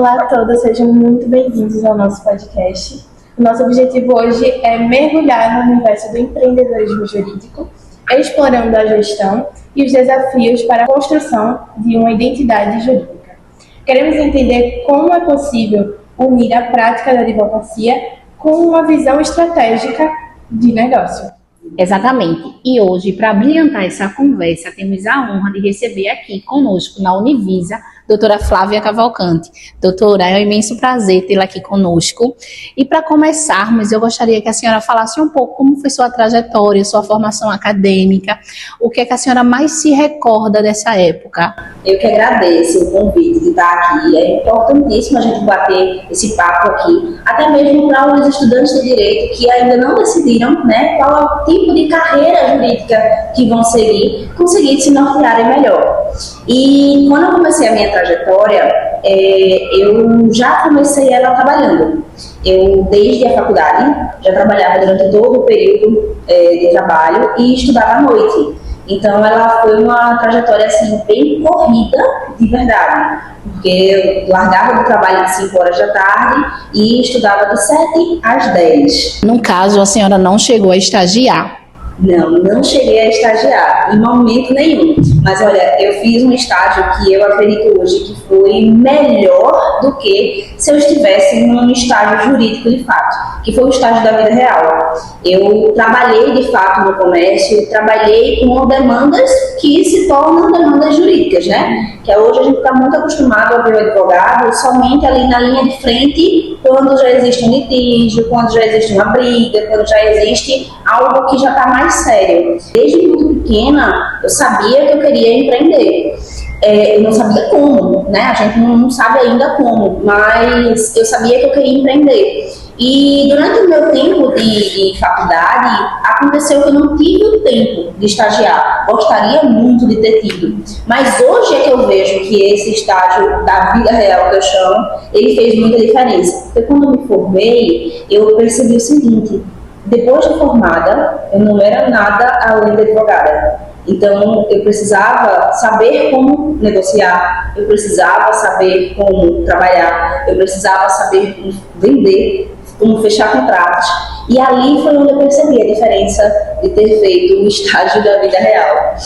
Olá a todos, sejam muito bem-vindos ao nosso podcast. O nosso objetivo hoje é mergulhar no universo do empreendedorismo jurídico, explorando a gestão e os desafios para a construção de uma identidade jurídica. Queremos entender como é possível unir a prática da advocacia com uma visão estratégica de negócio. Exatamente. E hoje, para brilhantar essa conversa, temos a honra de receber aqui conosco na Univisa, doutora Flávia Cavalcante. Doutora, é um imenso prazer tê-la aqui conosco. E para começarmos, eu gostaria que a senhora falasse um pouco como foi sua trajetória, sua formação acadêmica, o que é que a senhora mais se recorda dessa época. Eu que agradeço o convite de estar aqui. É importantíssimo a gente bater esse papo aqui, até mesmo para os estudantes de direito que ainda não decidiram, né, qual é o tipo de carreira jurídica que vão seguir, conseguir se nortearem melhor. E quando eu comecei a minha trajetória, eu já comecei ela trabalhando. Eu, desde a faculdade, já trabalhava durante todo o período de trabalho e estudava à noite. Então, ela foi uma trajetória, assim, bem corrida, de verdade. Porque eu largava do trabalho de 5 horas da tarde e estudava de 7 às 10. No caso, a senhora não chegou a estagiar. Não cheguei a estagiar, em momento nenhum. Mas olha, eu fiz um estágio que eu acredito hoje que foi melhor do que se eu estivesse num estágio jurídico de fato, que foi o estágio da vida real. Eu trabalhei de fato no comércio, trabalhei com demandas que se tornam demandas jurídicas, né? Que hoje a gente está muito acostumado a ver o advogado somente ali na linha de frente quando já existe um litígio, quando já existe uma briga, quando já existe algo que já está mais sério. Desde muito pequena, eu sabia que eu queria empreender. Eu não sabia como, né? A gente não sabe ainda como, mas eu sabia que eu queria empreender. E durante o meu tempo de faculdade, aconteceu que eu não tive o tempo de estagiar. Gostaria muito de ter tido. Mas hoje é que eu vejo que esse estágio da vida real que eu chamo, ele fez muita diferença. Porque quando eu me formei, eu percebi o seguinte: depois de formada, eu não era nada além de advogada. Então, eu precisava saber como negociar, eu precisava saber como trabalhar, eu precisava saber como vender, como fechar contratos. E ali foi onde eu percebi a diferença de ter feito o estágio da vida real.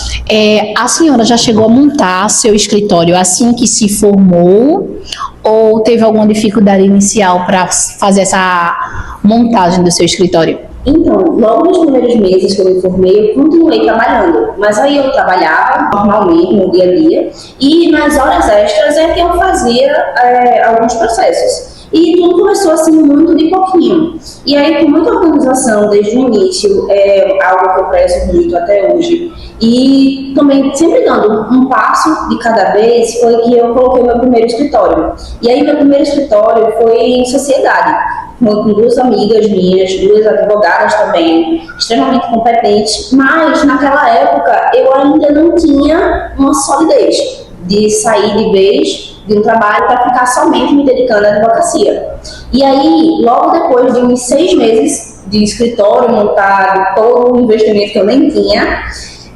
A senhora já chegou a montar seu escritório assim que se formou? Ou teve alguma dificuldade inicial para fazer essa montagem do seu escritório? Então, logo nos primeiros meses que eu me formei, eu continuei trabalhando. Mas aí eu trabalhava normalmente, no dia a dia, e nas horas extras é que eu fazia alguns processos. E tudo começou assim muito de pouquinho. E aí, com muita organização desde o início, algo que eu prezo muito até hoje. E também sempre dando um passo de cada vez, foi que eu coloquei meu primeiro escritório. E aí, meu primeiro escritório foi em sociedade, com 2 amigas minhas, 2 advogadas também, extremamente competentes. Mas, naquela época, eu ainda não tinha uma solidez de sair de vez de um trabalho para ficar somente me dedicando à advocacia. E aí, logo depois de uns 6 meses de escritório montado, todo o investimento que eu nem tinha,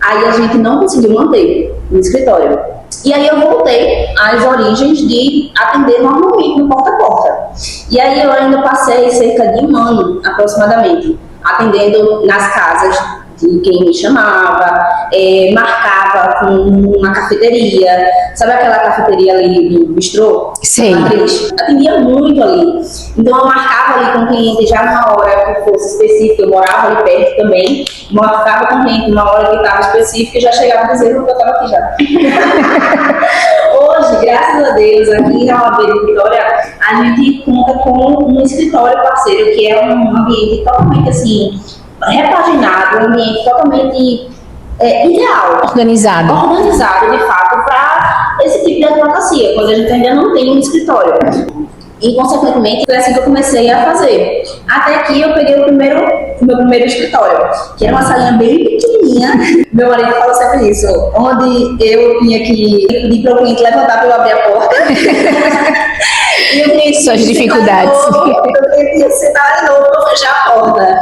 aí a gente não conseguiu manter o escritório. E aí eu voltei às origens de atender normalmente no porta a porta. E aí eu ainda passei cerca de 1 ano, aproximadamente, atendendo nas casas de quem me chamava, marcava com uma cafeteria, sabe aquela cafeteria ali do bistrô? Sei. Atendia muito ali. Então eu marcava ali com o cliente já numa hora que fosse específica, eu morava ali perto também, marcava com o cliente numa hora que estava específica e já chegava dizendo que eu estava aqui já. Hoje, graças a Deus, aqui na OAB de Vitória, a gente conta com um escritório parceiro, que é um ambiente totalmente assim, repaginado, um ambiente totalmente ideal. Organizado, de fato, para esse tipo de advocacia, quando a gente ainda não tem um escritório. E, consequentemente, foi assim que eu comecei a fazer. Até que eu peguei o meu primeiro escritório, que era uma salinha bem pequenininha. Meu marido fala sempre isso, onde eu tinha que pedir para o cliente levantar para eu abrir a porta. E eu tinha suas dificuldades. Eu tinha que sentar de novo para fechar a porta.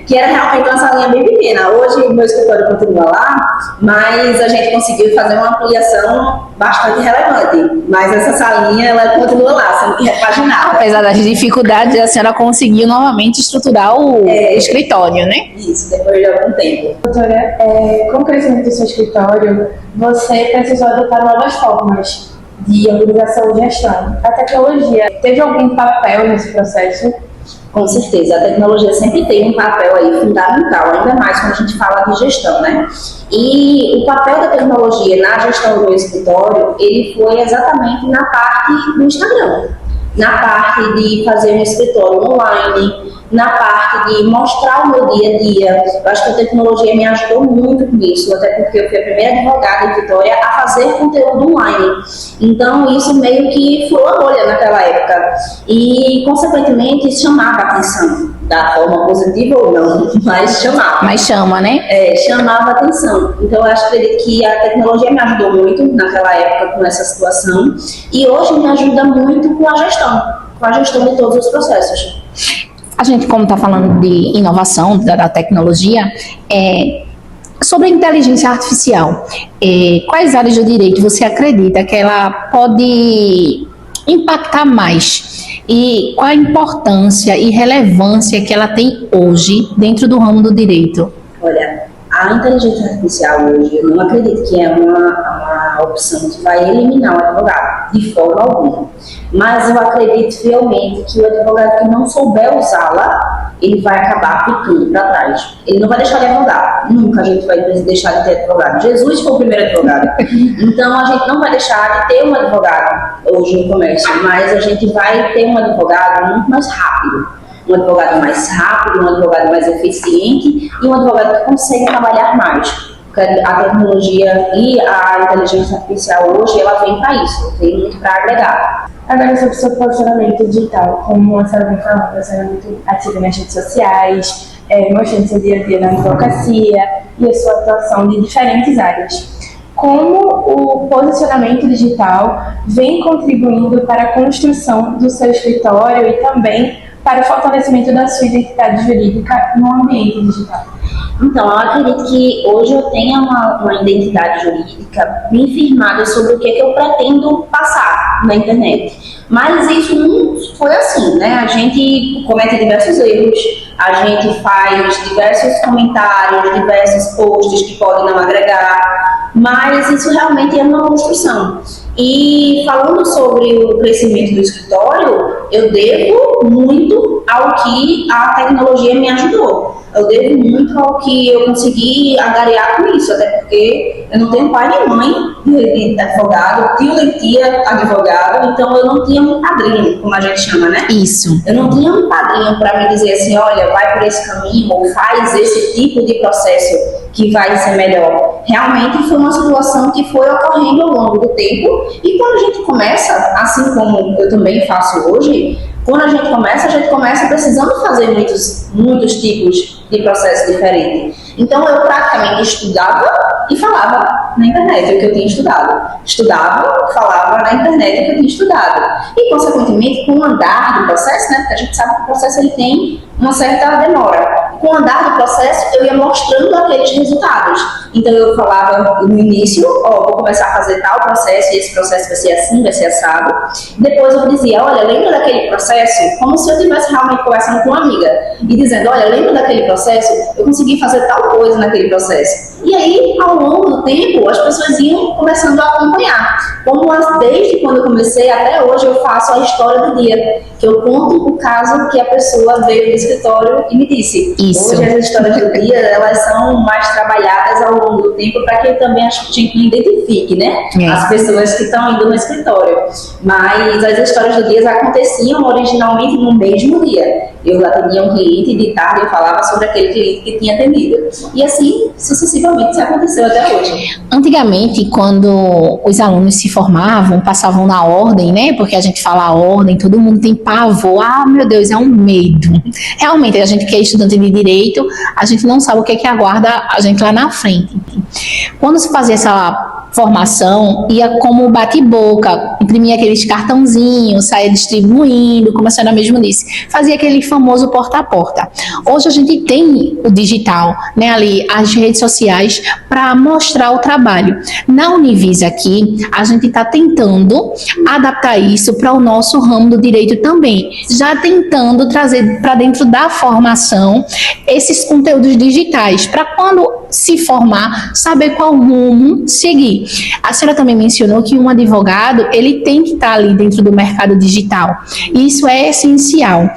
Que era realmente uma salinha bem pequena. Hoje o meu escritório continua lá, mas a gente conseguiu fazer uma ampliação bastante relevante, mas essa salinha ela continua lá, sendo repaginada. Apesar das dificuldades, a senhora conseguiu novamente estruturar o escritório, né? Isso, depois de algum tempo. Doutora, com o crescimento do seu escritório, você precisou adotar novas formas de organização e gestão. A tecnologia teve algum papel nesse processo? Com certeza, a tecnologia sempre tem um papel aí fundamental, ainda mais quando a gente fala de gestão, né? E o papel da tecnologia na gestão do meu escritório, ele foi exatamente na parte do Instagram, na parte de fazer um escritório online, na parte de mostrar o meu dia a dia. Eu acho que a tecnologia me ajudou muito com isso, até porque eu fui a primeira advogada em Vitória a fazer conteúdo online. Então, isso meio que furou a bolha naquela época. E, consequentemente, chamava a atenção, da forma positiva ou não, mas chamava. Mas chama, né? Chamava a atenção. Então, eu acredito que a tecnologia me ajudou muito naquela época com essa situação. E hoje me ajuda muito com a gestão de todos os processos. A gente, como está falando de inovação, da tecnologia, sobre a inteligência artificial, quais áreas do direito você acredita que ela pode impactar mais? E qual a importância e relevância que ela tem hoje dentro do ramo do direito? Olha, a inteligência artificial hoje, eu não acredito que é uma opção que vai eliminar o advogado, de forma alguma. Mas eu acredito fielmente que o advogado que não souber usá-la, ele vai acabar ficando para trás. Ele não vai deixar de advogar. Nunca a gente vai deixar de ter advogado. Jesus foi o primeiro advogado. Então a gente não vai deixar de ter um advogado hoje no comércio, mas a gente vai ter um advogado muito mais rápido. Um advogado mais rápido, um advogado mais eficiente e um advogado que consegue trabalhar mais. A tecnologia e a inteligência artificial hoje, ela vem para isso, vem muito para agregar. Agora, sobre o seu posicionamento digital, como a senhora vem falando, a senhora é muito ativa nas redes sociais, mostrando seu dia a dia na advocacia e a sua atuação de diferentes áreas. Como o posicionamento digital vem contribuindo para a construção do seu escritório e também para o fortalecimento da sua identidade jurídica no ambiente digital? Então, eu acredito que hoje eu tenha uma identidade jurídica bem firmada sobre o que eu pretendo passar na internet. Mas isso não foi assim, né? A gente comete diversos erros, a gente faz diversos comentários, diversos posts que podem não agregar, mas isso realmente é uma construção. E falando sobre o crescimento do escritório, eu devo muito ao que a tecnologia me ajudou. Eu devo muito ao que eu consegui angariar com isso, até porque eu não tenho pai nem mãe de advogado, tio nem tia advogado, então eu não tinha um padrinho, como a gente chama, né? Isso. Eu não tinha um padrinho para me dizer assim, olha, vai por esse caminho ou faz esse tipo de processo que vai ser melhor. Realmente foi uma situação que foi ocorrendo ao longo do tempo e quando a gente começa, assim como eu também faço hoje, quando a gente começa precisando fazer muitos tipos de processo diferentes. Então eu praticamente estudava e falava na internet o que eu tinha estudado. Estudava, falava na internet o que eu tinha estudado. E consequentemente com o andar do processo, né, porque a gente sabe que o processo ele tem uma certa demora. Com o andar do processo eu ia mostrando aqueles resultados. Então eu falava no início, vou começar a fazer tal processo e esse processo vai ser assim, vai ser assado. Depois eu dizia, olha, lembra daquele processo? Como se eu estivesse realmente conversando com uma amiga e dizendo, olha, lembra daquele processo? Eu consegui fazer tal coisa naquele processo. E aí, ao longo do tempo, as pessoas iam começando a acompanhar. Como desde quando eu comecei até hoje, eu faço a história do dia, que eu conto o caso que a pessoa veio do escritório e me disse. Isso. Hoje as histórias do dia, elas são mais trabalhadas ao longo do tempo para que também a gente identifique, né? As pessoas que estão indo no escritório. Mas as histórias do dia aconteciam originalmente no mesmo dia. Eu atendia um cliente de tarde eu falava sobre aquele cliente que tinha atendido. E assim, sucessivamente, isso aconteceu até hoje. Antigamente, quando os alunos se formavam, passavam na ordem, né? Porque a gente fala a ordem, todo mundo tem pavor. Ah, meu Deus, é um medo. Realmente, a gente que é estudante de direito, a gente não sabe o que é que aguarda a gente lá na frente. Quando se fazia essa formação ia como bate-boca, imprimia aqueles cartãozinhos, saía distribuindo, como a senhora mesmo disse, fazia aquele famoso porta a porta. Hoje a gente tem o digital, né, ali, as redes sociais, para mostrar o trabalho. Na Univisa aqui, a gente está tentando adaptar isso para o nosso ramo do direito também, já tentando trazer para dentro da formação esses conteúdos digitais, para quando se formar, saber qual rumo seguir. A senhora também mencionou que um advogado, ele tem que estar ali dentro do mercado digital. Isso é essencial.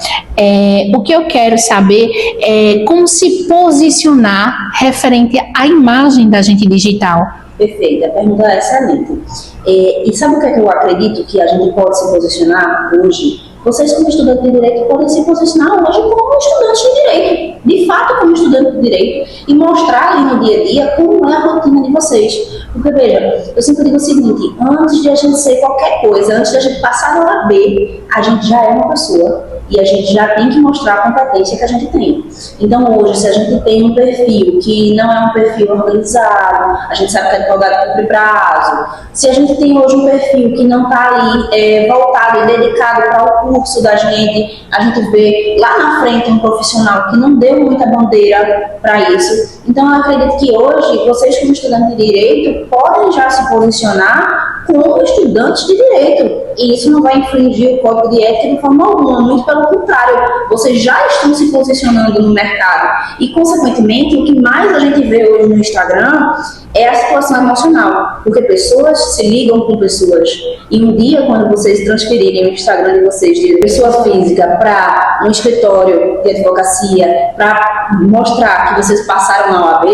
O que eu quero saber é como se posicionar referente à imagem da gente digital. Perfeito, a pergunta é excelente. E sabe o que é que eu acredito que a gente pode se posicionar hoje? Vocês, como estudantes de direito, podem se posicionar hoje como estudantes de direito, de fato como estudante de direito, e mostrar ali no dia a dia como é a rotina de vocês. Porque, veja, eu sempre digo o seguinte, antes de a gente ser qualquer coisa, antes de a gente passar na OAB, a gente já é uma pessoa e a gente já tem que mostrar a competência que a gente tem. Então, hoje, se a gente tem um perfil que não é um perfil organizado, a gente sabe que advogado cumpre prazo, se a gente tem hoje um perfil que não está ali voltado e dedicado para o curso da gente, a gente vê lá na frente um profissional que não deu muita bandeira para isso. Então, eu acredito que hoje, vocês como estudantes de direito, podem já se posicionar como estudantes de direito. E isso não vai infringir o código de ética de forma alguma, muito pelo contrário, vocês já estão se posicionando no mercado. E, consequentemente, o que mais a gente vê hoje no Instagram é a situação emocional, porque pessoas se ligam com pessoas. E um dia, quando vocês transferirem o Instagram de vocês de pessoa física para um escritório de advocacia, para mostrar que vocês passaram na OAB,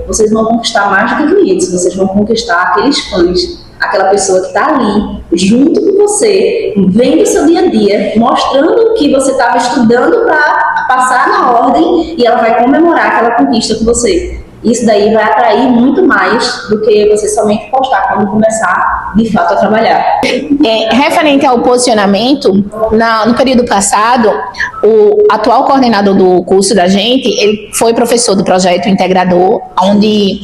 vocês vão conquistar mais do que clientes, vocês vão conquistar aqueles fãs, aquela pessoa que está ali, junto com você, vendo o seu dia a dia, mostrando que você estava estudando para passar na ordem e ela vai comemorar aquela conquista com você. Isso daí vai atrair muito mais do que você somente postar quando começar, de fato, a trabalhar. Referente ao posicionamento, no período passado, o atual coordenador do curso da gente, ele foi professor do projeto Integrador, onde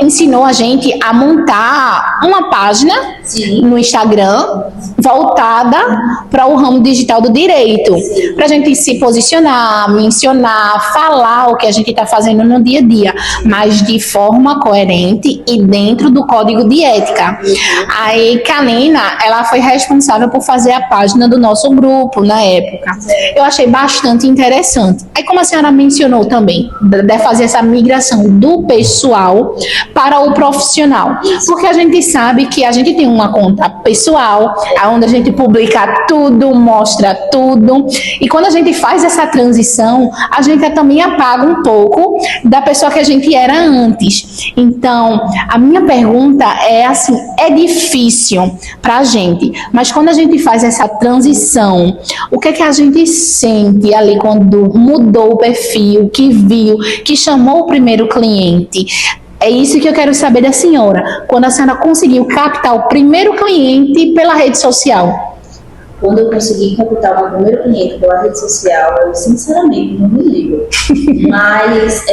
ensinou a gente a montar uma página no Instagram voltada para o ramo digital do direito, para a gente se posicionar, mencionar, falar o que a gente está fazendo no dia a dia, mas de forma coerente e dentro do código de ética. Aí, Kalina, ela foi responsável por fazer a página do nosso grupo na época. Eu achei bastante interessante. Aí, como a senhora mencionou também, de fazer essa migração do pessoal para o profissional, porque a gente sabe que a gente tem uma conta pessoal, onde a gente publica tudo, mostra tudo, e quando a gente faz essa transição, a gente também apaga um pouco da pessoa que a gente era antes. Então, a minha pergunta é assim, é difícil pra gente, mas quando a gente faz essa transição, o que é que a gente sente ali quando mudou o perfil, que viu, que chamou o primeiro cliente? É isso que eu quero saber da senhora, quando a senhora conseguiu captar o primeiro cliente pela rede social. Quando eu consegui captar o meu primeiro cliente pela rede social, eu sinceramente não me lembro. Mas,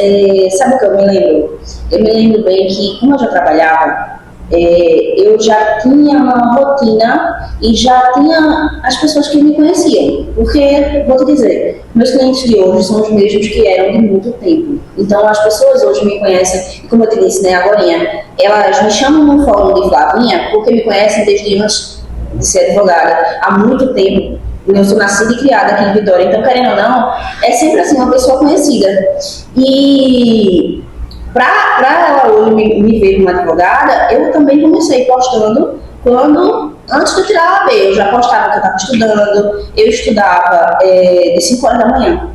sabe o que eu me lembro? Eu me lembro bem que, como eu já trabalhava, eu já tinha uma rotina e já tinha as pessoas que me conheciam. Porque, vou te dizer, meus clientes de hoje são os mesmos que eram de muito tempo. Então, as pessoas hoje me conhecem, e como eu te disse, né, agorinha, elas me chamam no fórum de Flavinha porque me conhecem desde antes de ser advogada, há muito tempo. Eu sou nascida e criada aqui em Vitória, então, querendo ou não, é sempre assim, uma pessoa conhecida. E para ela hoje me ver como advogada, eu também comecei postando antes de eu tirar a AB, eu já postava que eu estava estudando, eu estudava de 5 horas da manhã.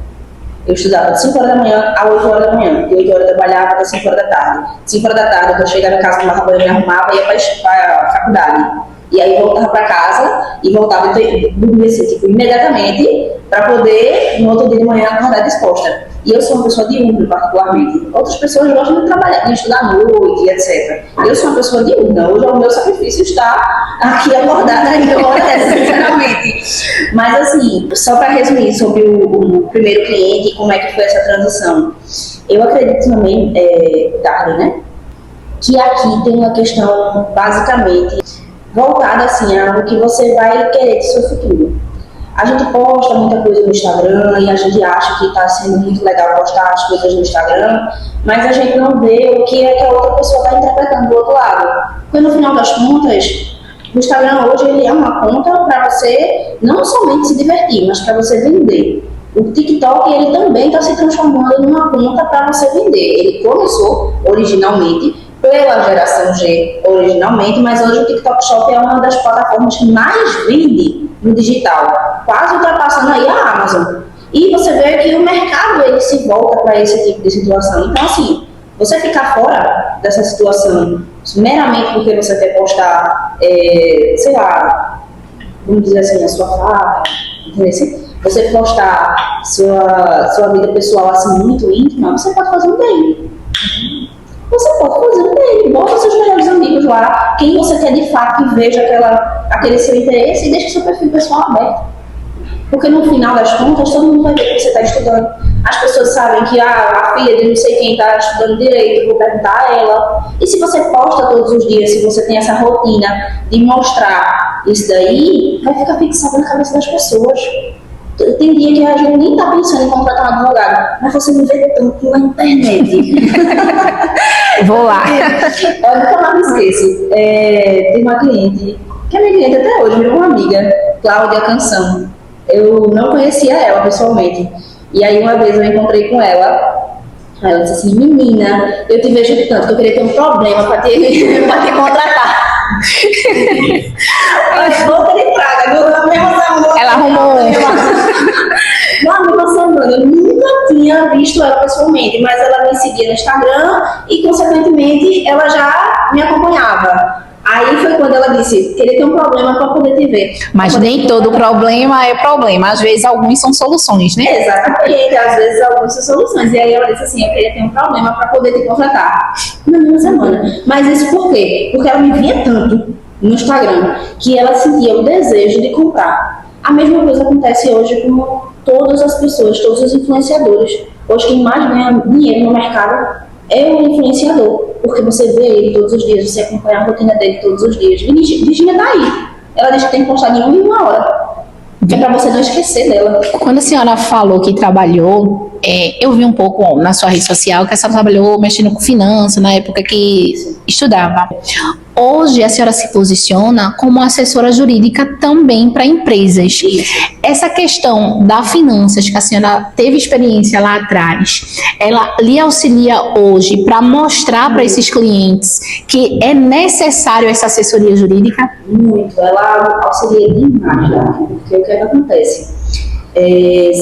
Eu estudava de 5 horas da manhã a 8 horas da manhã. De 8 horas eu trabalhava até 5 horas da tarde. 5 horas da tarde, quando eu chegava em casa, tomava banho, me arrumava e ia para a faculdade. E aí voltava para casa e voltava e dormia assim, tipo, imediatamente, para poder, no outro dia de manhã, acordar disposta. E eu sou uma pessoa diurna, particularmente. Outras pessoas gostam de trabalhar, de estudar à noite, etc. Eu sou uma pessoa diurna. Hoje é o meu sacrifício estar aqui acordada agora, sinceramente. Mas, assim, só para resumir sobre o primeiro cliente e como é que foi essa transição. Eu acredito também, Darley, né? que aqui tem uma questão basicamente voltada assim ao que você vai querer do seu futuro. A gente posta muita coisa no Instagram e a gente acha que está sendo muito legal postar as coisas no Instagram, mas a gente não vê o que é que a outra pessoa está interpretando do outro lado. Porque no final das contas, o Instagram hoje ele é uma conta para você não somente se divertir, mas para você vender. O TikTok ele também está se transformando numa conta para você vender. Ele começou originalmente pela geração G, mas hoje o TikTok Shop é uma das plataformas que mais vende no digital, quase ultrapassando aí a Amazon. E você vê que o mercado ele se volta para esse tipo de situação. Então, assim, você ficar fora dessa situação meramente porque você quer postar, sei lá, vamos dizer assim, a sua farra, entendeu? Você postar sua vida pessoal assim muito íntima, você pode fazer um bem. Você pode fazer um bem. Bota seus melhores amigos lá, quem você quer de fato que veja aquele seu interesse e deixa seu perfil pessoal aberto. Porque no final das contas, todo mundo vai ver que você está estudando. As pessoas sabem que a filha de não sei quem está estudando direito, vou perguntar a ela. E se você posta todos os dias, se você tem essa rotina de mostrar isso daí, vai ficar fixado na cabeça das pessoas. Tem dia que a gente nem está pensando em contratar um advogado, mas você me vê tanto na internet. Vou lá. Eu nunca mais me esqueço. Tem uma cliente, que é minha cliente até hoje, virou uma amiga, Cláudia Canção. Eu não conhecia ela pessoalmente. E aí uma vez eu encontrei com ela. Aí ela disse assim, menina, eu te vejo tanto que eu queria ter um problema para te contratar. Volta de praga, na mesma semana. Ela arrumou. Na mesma semana, eu nunca tinha visto ela pessoalmente, mas ela me seguia no Instagram e, consequentemente, ela já me acompanhava. Aí foi quando ela disse, queria ter um problema para poder te ver. Mas nem todo problema é problema. Às vezes alguns são soluções, né? Exatamente, às vezes algumas são soluções. E aí ela disse assim, eu queria ter um problema para poder te contratar. Na mesma semana. Mas isso por quê? Porque ela me via tanto no Instagram que ela sentia o desejo de comprar. A mesma coisa acontece hoje com todas as pessoas, todos os influenciadores. Hoje quem mais ganha dinheiro no mercado é o influenciador, porque você vê ele todos os dias, você acompanha a rotina dele todos os dias. Virginia tá aí. Ela diz que tem que postar de 1 em 1 hora. É pra você não esquecer dela. Quando a senhora falou que trabalhou, eu vi um pouco na sua rede social que a senhora trabalhou mexendo com finanças na época que estudava. Hoje a senhora se posiciona como assessora jurídica também para empresas. Essa questão da finanças que a senhora teve experiência lá atrás, ela lhe auxilia hoje para mostrar para esses clientes que é necessário essa assessoria jurídica? Muito, ela auxilia demais, porque o que acontece?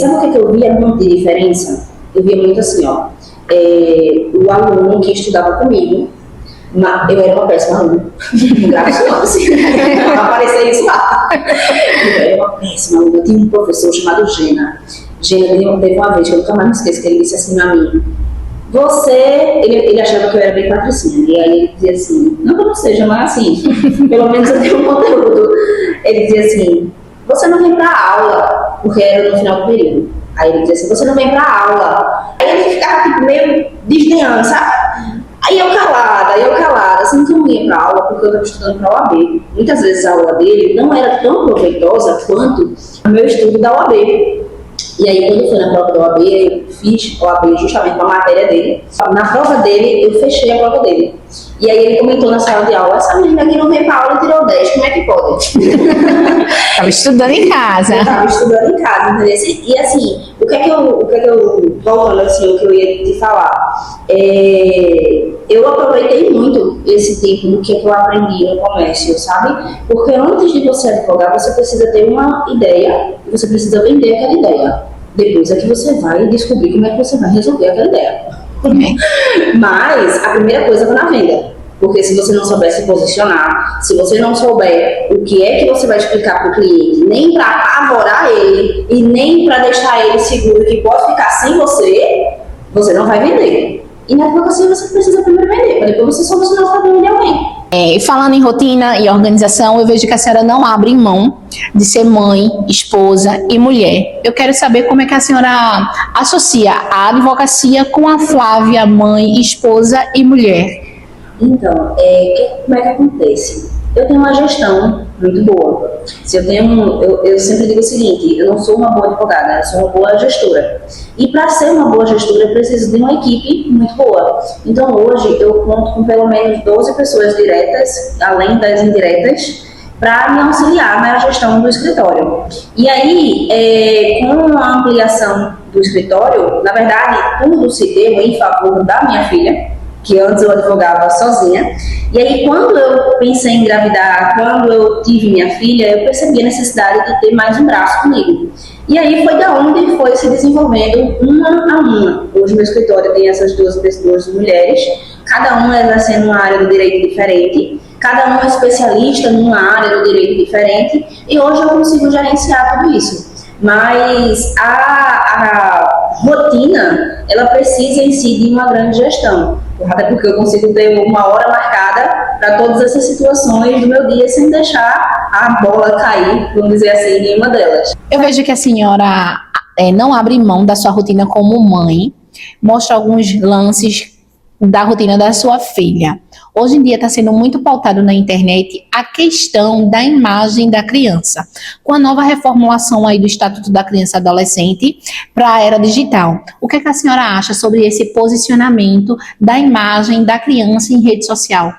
Sabe o que eu via muito de diferença? Eu via muito assim, ó, o aluno que estudava comigo, eu era uma péssima aluna, graças a Deus, não aparecia isso lá. Eu era uma péssima aluna. Eu tinha um professor chamado Gena. Gena teve uma vez, que eu nunca mais me esqueço, que ele disse assim a mim, ele achava que eu era bem patricinha, e aí ele dizia assim, não que eu não seja, mas assim, pelo menos eu tenho um conteúdo. Ele dizia assim, você não vem pra aula, porque era no final do período. Aí ele dizia assim, você não vem pra aula. Aí ele ficava tipo, meio desdenhando, sabe? Aí eu calada, assim que eu não ia pra aula, porque eu estava estudando pra OAB. Muitas vezes a aula dele não era tão proveitosa quanto o meu estudo da OAB. E aí, quando eu fui na prova da OAB, eu fiz OAB justamente com a matéria dele. Na prova dele, eu fechei a prova dele. E aí ele comentou na sala de aula, essa menina aqui não veio pra aula e tirou 10, como é que pode? Estava estudando em casa. Eu estava estudando em casa, entendeu? E assim, o que é que eu voltando assim, o que eu ia te falar, eu aproveitei muito esse tempo do que eu aprendi no comércio, sabe? Porque antes de você advogar, você precisa ter uma ideia e você precisa vender aquela ideia. Depois é que você vai descobrir como é que você vai resolver aquela ideia. Mas a primeira coisa é na venda, porque se você não souber se posicionar, se você não souber o que é que você vai explicar para o cliente, nem para apavorar ele e nem para deixar ele seguro que pode ficar sem você, você não vai vender. E na advocacia você precisa primeiro vender, para depois você solucionar o problema de alguém. E falando em rotina e organização, eu vejo que a senhora não abre mão de ser mãe, esposa e mulher. Eu quero saber como é que a senhora associa a advocacia com a Flávia, mãe, esposa e mulher. Então, como é que acontece? Eu tenho uma gestão muito boa. Eu sempre digo o seguinte, eu não sou uma boa advogada, eu sou uma boa gestora. E para ser uma boa gestora, eu preciso de uma equipe muito boa. Então, hoje, eu conto com pelo menos 12 pessoas diretas, além das indiretas, para me auxiliar na gestão do escritório. E aí, com a ampliação do escritório, na verdade, tudo se deu em favor da minha filha, que antes eu advogava sozinha. E aí, quando eu pensei em engravidar, quando eu tive minha filha, eu percebi a necessidade de ter mais um braço comigo. E aí foi da onde foi se desenvolvendo uma a uma. Hoje meu escritório tem essas duas mulheres, cada uma exercendo uma área do direito diferente, cada uma é especialista numa área do direito diferente, e hoje eu consigo gerenciar tudo isso. Mas a rotina, ela precisa em si de uma grande gestão, até porque eu consigo ter uma hora marcada para todas essas situações do meu dia sem deixar a bola cair, vamos dizer assim, em uma delas. Eu vejo que a senhora não abre mão da sua rotina como mãe, mostra alguns lances da rotina da sua filha. Hoje em dia está sendo muito pautado na internet a questão da imagem da criança, com a nova reformulação aí do Estatuto da Criança e Adolescente para a era digital. O que é que a senhora acha sobre esse posicionamento da imagem da criança em rede social?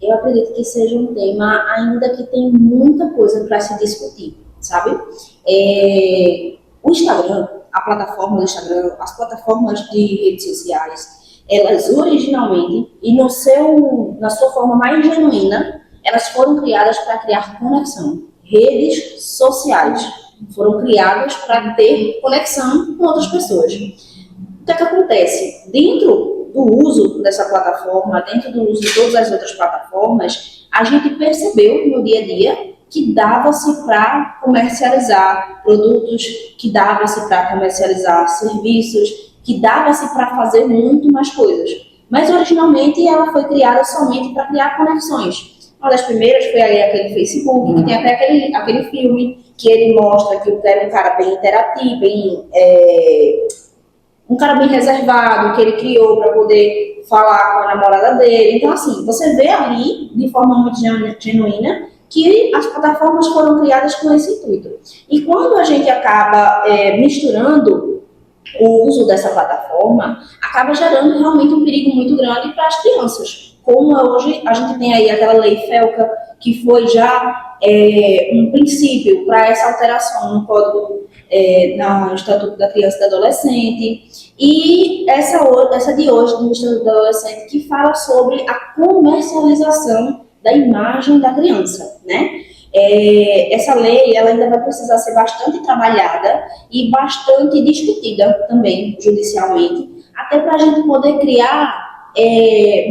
Eu acredito que seja um tema ainda que tem muita coisa para se discutir, sabe? O Instagram, a plataforma do Instagram, as plataformas de redes sociais, elas originalmente, e na sua forma mais genuína, elas foram criadas para criar conexão. Redes sociais foram criadas para ter conexão com outras pessoas. O que é que acontece? Dentro do uso dessa plataforma, dentro do uso de todas as outras plataformas, a gente percebeu no dia a dia que dava-se para comercializar produtos, que dava-se para comercializar serviços, que dava-se para fazer muito mais coisas. Mas originalmente ela foi criada somente para criar conexões. Uma das primeiras foi ali aquele Facebook, que tem até aquele filme que ele mostra que o cara é um cara bem interativo, um cara bem reservado, que ele criou para poder falar com a namorada dele. Então, assim, você vê ali, de forma muito genuína, que as plataformas foram criadas com esse intuito. E quando a gente acaba misturando o uso dessa plataforma, acaba gerando realmente um perigo muito grande para as crianças. Como hoje a gente tem aí aquela lei FELCA, que foi já um princípio para essa alteração no Código, no Estatuto da Criança e do Adolescente, e essa de hoje, do Estatuto do Adolescente, que fala sobre a comercialização da imagem da criança, né? Essa lei ela ainda vai precisar ser bastante trabalhada e bastante discutida também judicialmente, até para a gente poder criar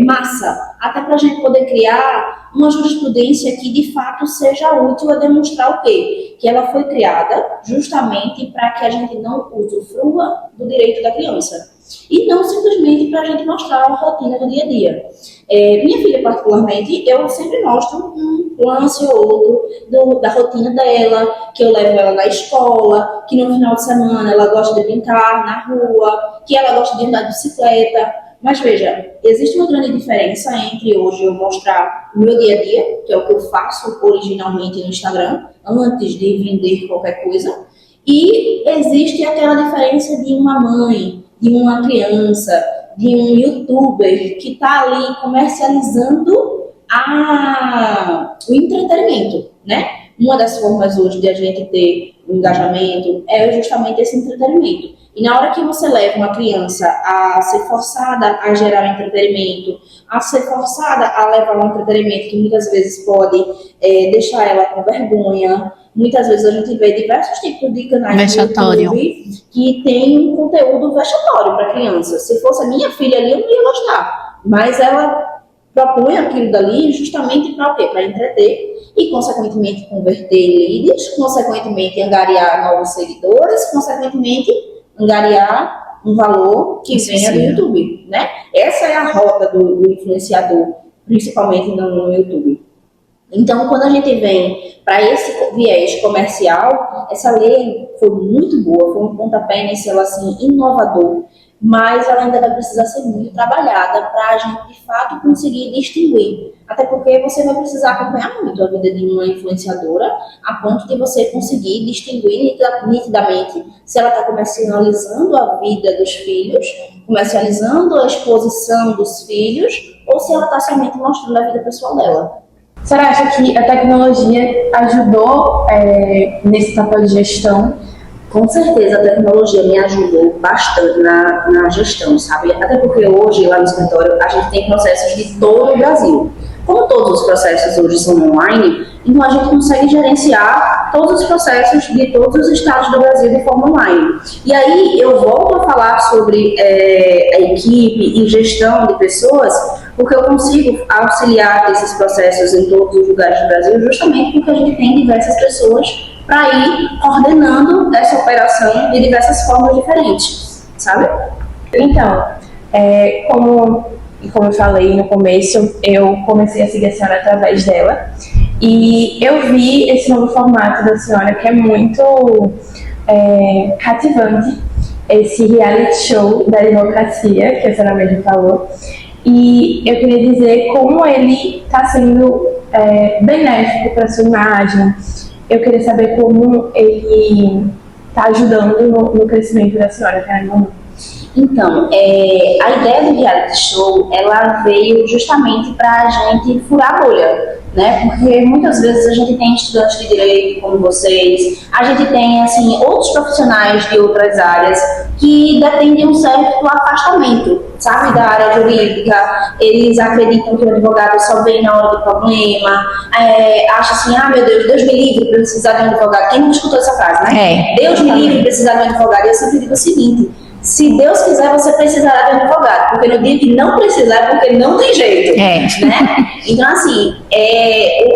massa, até para a gente poder criar uma jurisprudência que de fato seja útil a demonstrar o quê? Que ela foi criada justamente para que a gente não usufrua do direito da criança e não simplesmente para a gente mostrar a rotina do dia a dia. Minha filha, particularmente, eu sempre mostro um lance ou outro da rotina dela, que eu levo ela na escola, que no final de semana ela gosta de brincar na rua, que ela gosta de andar de bicicleta. Mas veja, existe uma grande diferença entre hoje eu mostrar o meu dia a dia, que é o que eu faço originalmente no Instagram, antes de vender qualquer coisa, e existe aquela diferença de uma mãe, de uma criança, de um youtuber que está ali comercializando o entretenimento, né? Uma das formas hoje de a gente ter um engajamento é justamente esse entretenimento. E na hora que você leva uma criança a ser forçada a gerar entretenimento, a ser forçada a levar um entretenimento que muitas vezes pode deixar ela com vergonha, muitas vezes a gente vê diversos tipos de canais no YouTube que tem um conteúdo vexatório para criança. Se fosse a minha filha ali, eu não ia gostar. Mas ela propõe aquilo dali justamente para o quê? Para entreter e, consequentemente, converter leads, consequentemente, angariar novos seguidores, consequentemente, angariar um valor que venha do YouTube, né? Essa é a rota do influenciador, principalmente no YouTube. Então, quando a gente vem para esse viés comercial, essa lei foi muito boa, foi um pontapé inicial assim, inovador. mas ela ainda vai precisar ser muito trabalhada para a gente, de fato, conseguir distinguir. Até porque você vai precisar acompanhar muito a vida de uma influenciadora, a ponto de você conseguir distinguir nitidamente se ela está comercializando a vida dos filhos, comercializando a exposição dos filhos, ou se ela está somente mostrando a vida pessoal dela. A senhora acha que a tecnologia ajudou nesse papel de gestão? Com certeza a tecnologia me ajudou bastante na gestão, sabe? Até porque hoje, lá no escritório, a gente tem processos de todo o Brasil. Como todos os processos hoje são online, então a gente consegue gerenciar todos os processos de todos os estados do Brasil de forma online. E aí eu volto a falar sobre a equipe e gestão de pessoas, porque eu consigo auxiliar esses processos em todos os lugares do Brasil, justamente porque a gente tem diversas pessoas para ir coordenando essa operação de diversas formas diferentes, sabe? Então, como eu falei no começo, eu comecei a seguir a senhora através dela e eu vi esse novo formato da senhora que é muito cativante, esse reality show da democracia, que a senhora mesmo falou, e eu queria dizer como ele está sendo benéfico para a sua imagem. Eu queria saber como ele está ajudando no crescimento da senhora, Carolina. Então, a ideia do reality show, ela veio justamente para a gente furar a bolha, né? Porque muitas vezes a gente tem estudantes de direito como vocês, a gente tem, assim, outros profissionais de outras áreas que detêm um certo afastamento, sabe, da área jurídica. Eles acreditam que o advogado só vem na hora do problema, acha assim, meu Deus, Deus me livre precisar de um advogado. Quem não escutou essa frase, né? Deus me livre precisar de um advogado. E eu sempre digo o seguinte: se Deus quiser, você precisará de um advogado, porque no dia que não precisar, é porque não tem jeito, né? Então, assim,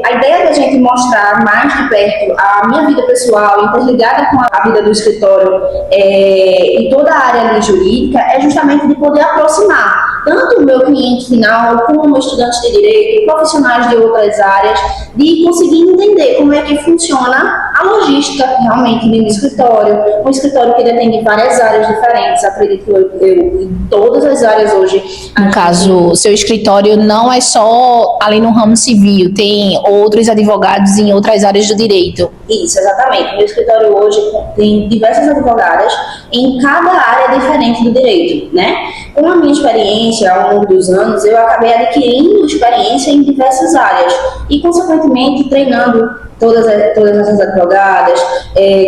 a ideia da gente mostrar mais de perto a minha vida pessoal, interligada com a vida do escritório e toda a área jurídica, é justamente de poder aproximar tanto o meu cliente final, como estudantes de direito, profissionais de outras áreas, de conseguir entender como é que funciona a logística realmente de um escritório que detém várias áreas diferentes. Acredito eu em todas as áreas hoje. No caso, seu escritório não é só ali no ramo civil, tem outros advogados em outras áreas do direito. Isso, exatamente. Meu escritório hoje tem diversas advogadas em cada área diferente do direito, né? Com a minha experiência ao longo dos anos, eu acabei adquirindo experiência em diversas áreas e, consequentemente, treinando todas essas advogadas,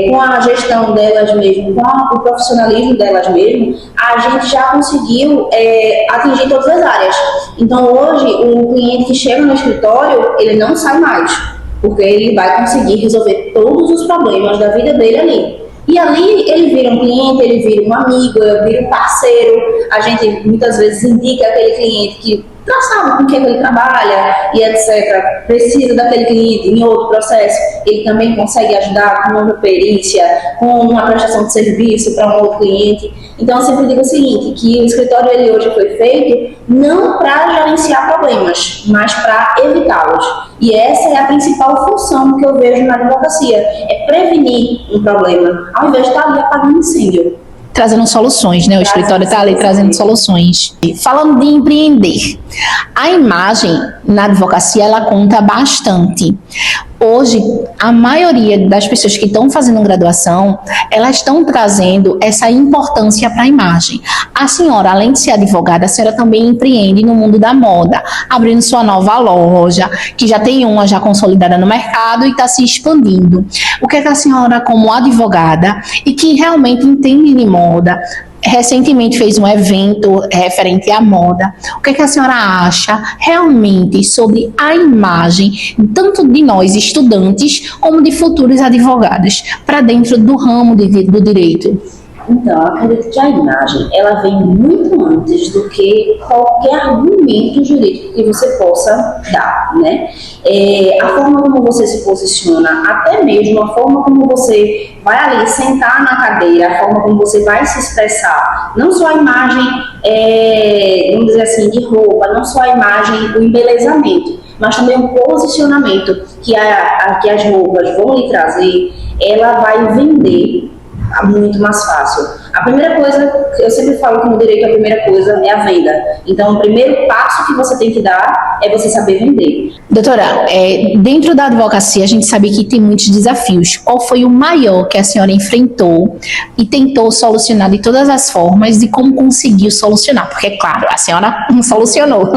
com a gestão delas mesmo, com o profissionalismo delas mesmo, a gente já conseguiu atingir todas as áreas. Então, hoje, o cliente que chega no escritório, ele não sai mais, porque ele vai conseguir resolver todos os problemas da vida dele ali. E ali ele vira um cliente, ele vira um amigo, ele vira um parceiro. A gente muitas vezes indica aquele cliente que já sabe com quem ele trabalha e etc. Precisa daquele cliente em outro processo, ele também consegue ajudar com uma perícia, com uma prestação de serviço para um outro cliente. Então eu sempre digo o seguinte, que o escritório ele hoje foi feito não para gerenciar problemas, mas para evitá-los. E essa é a principal função que eu vejo na advocacia, é prevenir um problema, ao invés de estar ali apagando incêndio. Trazendo soluções, né? O escritório está ali trazendo soluções. Falando de empreender, a imagem na advocacia, ela conta bastante. Hoje, a maioria das pessoas que estão fazendo graduação, elas estão trazendo essa importância para a imagem. A senhora, além de ser advogada, a senhora também empreende no mundo da moda, abrindo sua nova loja, que já tem uma já consolidada no mercado e está se expandindo. O que é que a senhora, como advogada, e que realmente entende de moda, recentemente fez um evento referente à moda. O que é que a senhora acha realmente sobre a imagem, tanto de nós estudantes, como de futuros advogados, para dentro do ramo do direito? Então, eu acredito que a imagem, ela vem muito antes do que qualquer argumento jurídico que você possa dar, né? A forma como você se posiciona, até mesmo a forma como você vai ali sentar na cadeira, a forma como você vai se expressar, não só a imagem, vamos dizer assim, de roupa, não só a imagem do embelezamento, mas também o posicionamento que as roupas vão lhe trazer, ela vai vender muito mais fácil. A primeira coisa, eu sempre falo que no direito a primeira coisa é a venda. Então, o primeiro passo que você tem que dar é você saber vender. Doutora, dentro da advocacia a gente sabe que tem muitos desafios. Qual foi o maior que a senhora enfrentou e tentou solucionar de todas as formas e como conseguiu solucionar? Porque, claro, a senhora não solucionou.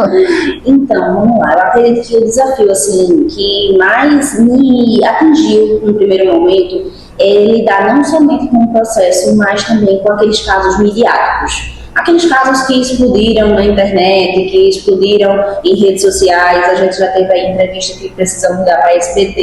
Então, vamos lá. Eu acredito que o desafio assim, que mais me atingiu no primeiro momento é lidar não somente com o processo, mas também com aqueles casos midiáticos. Aqueles casos que explodiram na internet, que explodiram em redes sociais, a gente já teve aí entrevista que precisa mudar para SBT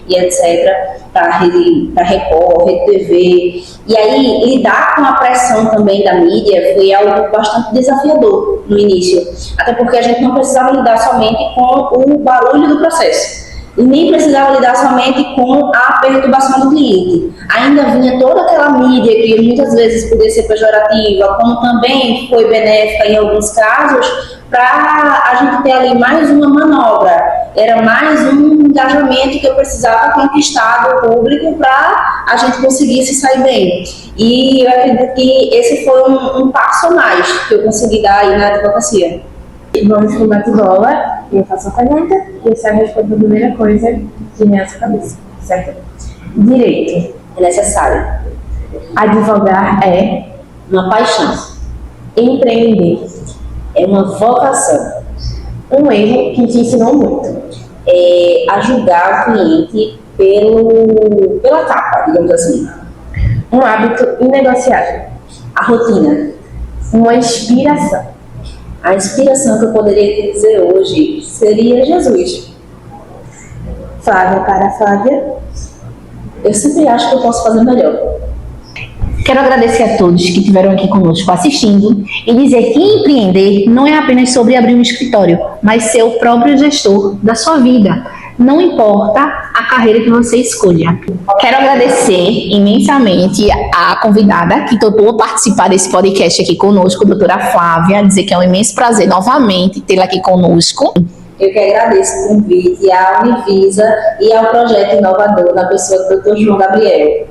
e etc., para Record, Rede TV. E aí, lidar com a pressão também da mídia foi algo bastante desafiador no início. Até porque a gente não precisava lidar somente com o barulho do processo. E nem precisava lidar somente com a perturbação do cliente. Ainda vinha toda aquela mídia que muitas vezes podia ser pejorativa, como também foi benéfica em alguns casos, para a gente ter ali mais uma manobra. Era mais um engajamento que eu precisava conquistar do público para a gente conseguir se sair bem. E eu acredito que esse foi um passo a mais que eu consegui dar aí na advocacia. Vamos para o bate-bola, eu faço a pergunta e você responde a primeira coisa que vem à sua cabeça, certo? Direito. É necessário. Advogar é Uma paixão. empreender. É uma vocação. Um erro que te ensinou muito. É ajudar o cliente pela capa, digamos assim. Um hábito inegociável. A rotina. Uma inspiração. A inspiração que eu poderia te dizer hoje seria Jesus. Flávia para Flávia. Eu sempre acho que eu posso fazer melhor. Quero agradecer a todos que estiveram aqui conosco assistindo e dizer que empreender não é apenas sobre abrir um escritório, mas ser o próprio gestor da sua vida. Não importa a carreira que você escolha. Quero agradecer imensamente a convidada que topou participar desse podcast aqui conosco, a doutora Flávia, dizer que é um imenso prazer novamente tê-la aqui conosco. Eu que agradeço o convite à Univisa e ao projeto inovador na pessoa do Dr. João Gabriel.